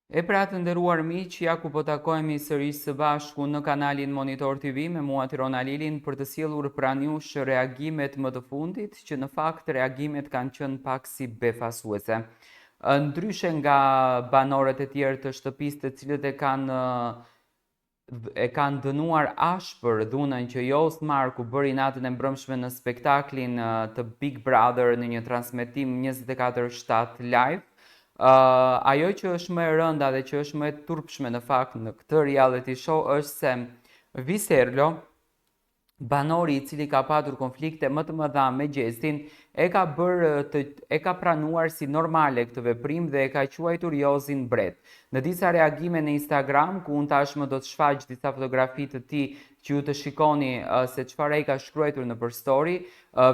E pra të nderuar miq, ja ku po takohemi sërish së bashku në kanalin Monitor TV me mua Tirona Lilin për të sjellur pranë jush reagimet më të fundit, që në fakt reagimet kanë qenë pak si befasuese. Ndryshe nga banorët e tjerë të shtëpisë të cilët e kanë dënuar ashpër dhunën që Jost Marku bëri natën e mbrëmshme në spektaklin të Big Brother në një transmetim 24/7 live. Ajo që është më e rënda dhe që është më e turpshme në fakt në këtë reality show është se Viserlo, banori i cili ka patur konflikte më të mëdha me Gjestin, e ka pranuar si normale këtë veprim dhe e ka quajtur Jozin bret. Në disa reagime në Instagram, ku unë tashmë do të shfaq disa fotografi të tij që ju të shikoni se çfarë ai ka shkruar nëpër story,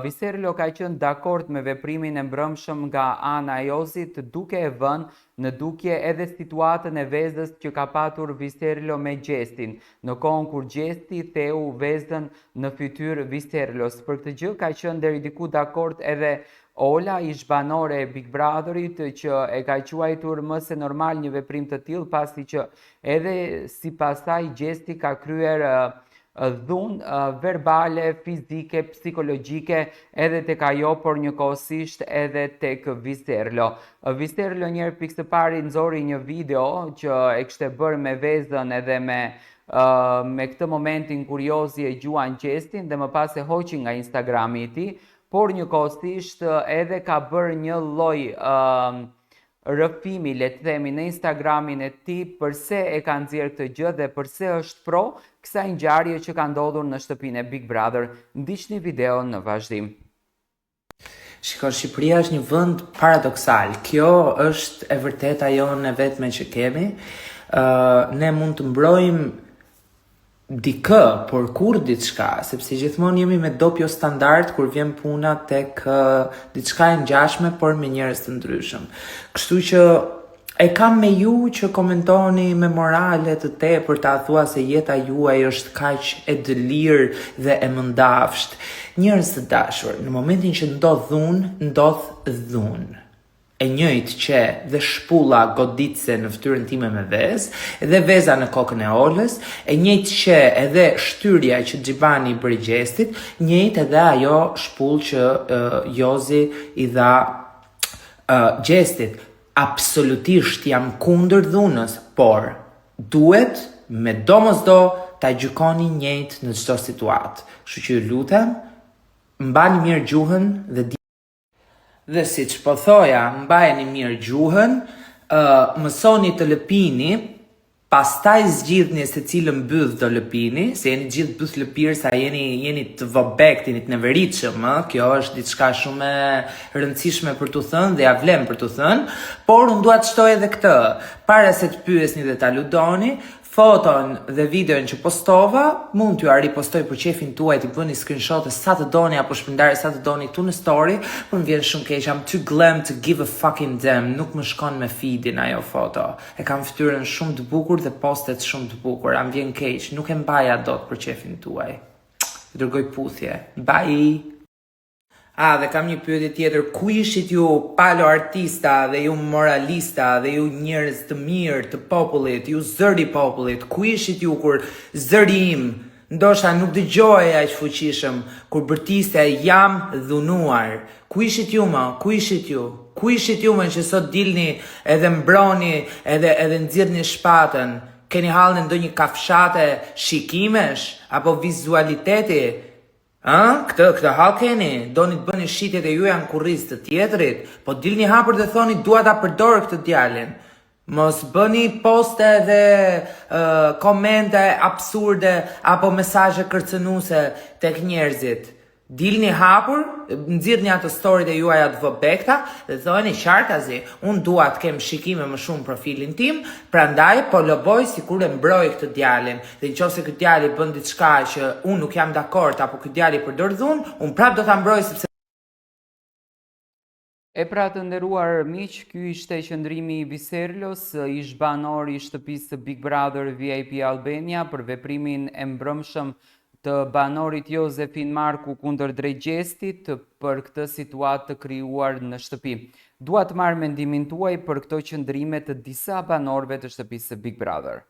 Viserlo ka qenë dakord me veprimin e mbrëmshëm nga ana e Jozit, duke e vënë në dukje edhe situatën e vezës që ka patur Viserlo me Gjestin, në kohën kur Gjesti theu vezën në fytyrë Viserlos. Për këtë gjë ka qenë deri diku dakord edhe Ola, ish banore e Big Brotherit, që e ka quajtur më se normal një veprim të tillë, pasi që edhe sipas saj Gjesti ka kryer dhunë verbale, fizike, psikologjike edhe tek ajo, por njëkohësisht edhe tek Viserlo. Viserlo njëherë pikë së pari nxori një video që e kishte bërë me vezën edhe me këtë momentin kur Jozi e gjuan Gjestin dhe më pas e hoqi nga Instagrami i tij, por njëkohësisht edhe ka bërë një lloj rrëfimi, le të themi, në Instagramin e tij përse e ka nxjerrë këtë gjë dhe përse është pro kësaj ngjarje që ka ndodhur në shtëpinë e Big Brother. Ndiqni videon në vazhdim. Shiko, Shqipëria është një vend paradoksal. Kjo është e vërteta jonë e vetme që kemi. Ne mund të mbrojmë dikë, por kur diçka, sepse gjithmonë jemi me dopjo standard kur vjen puna tek diçka e ngjashme por me njerëz të ndryshëm. Kështu që e kam me ju që komentoni me morale të tepërta, thua se jeta juaj është kaq e dëlirë dhe e mëndafsht. Njerëz të dashur, në momentin që ndodh dhunë. E njëjtë që dhe shpulla goditse në fytyrën time me vezë, edhe veza në kokën e Olës, e njëjtë që edhe shtyrja që Xhibani bëri Gjestit, njëjtë edhe ajo shpullë që Jozi i dha Gjestit. Absolutisht jam kundër dhunës, por duhet me domosdo ta gjykoni njëjtë në çdo situatë. Kështu që ju lutem, mbani mirë gjuhën dhe si që po thoja, mbajeni mirë gjuhën, mësoni të lëpini, pastaj zgjidhni se cilën byth do lëpini, se jeni gjithë byth lëpirë, sa jeni të vobekt, jeni të neveritshëm, kjo është diçka shumë e rëndësishme për t'u thënë dhe ja vlen për t'u thënë, por unë dua të shtoj edhe këtë, para se të pyesni dhe ta ludoni, foton dhe videon që postova, mund t'ju ripostoj për qefin tuaj, t'i bëni screenshot sa të doni apo shpërndarje sa të doni tu në story, por më vjen shumë keq, I'm too glam to give a fucking damn, nuk më shkon me feedin ajo foto. E kam fytyrën shumë të bukur dhe postet shumë të bukur, më vjen keq, nuk e mbaja dot për qefin tuaj. Dërgoj puthje. Bye. Dhe kam një pyetje tjetër, ku ishit ju palo artista dhe ju moralista dhe ju njerëz të mirë të popullit, ju zëri popullit, ku ishit ju kur zëri im ndoshta nuk dëgjoj aq fuqishëm, kur bërtiste jam dhunuar? Ku ishit ju më? Ku ishit ju? Ku ishit ju më që sot dilni edhe mbroni edhe nxirrni shpatën? Keni hallën ndonjë kafshate shikimesh apo vizualiteti? Këtë hall keni, doni të bëni shitjet e juaja në kurriz të tjetrit, po dilni hapur dhe thoni dua ta përdor këtë djalin. Mos bëni poste dhe komente absurde apo mesazhe kërcënuese tek njerëzit. Dilni hapur, nxirrni ato storyt e juaja të vobekta dhe thoni qartazi, unë dua të kem shikime më shumë profilin tim, prandaj po loboj sikur e mbroj këtë djalin. Dhe nëse ky djali bën diçka që unë nuk jam dakord apo ky djali përdor dhunë, unë prap do ta mbroj sepse E pra të nderuar miq, ky ishte qëndrimi i Viserlos, ish banor i shtëpisë së Big Brother VIP Albania për veprimin e mbrëmshëm të banorit Josefin Marku kundër drejgjestit për këtë situatë të krijuar në shtëpi. Dua të marr mendimin tuaj për këto qëndrime të disa banorëve të shtëpisë së Big Brother.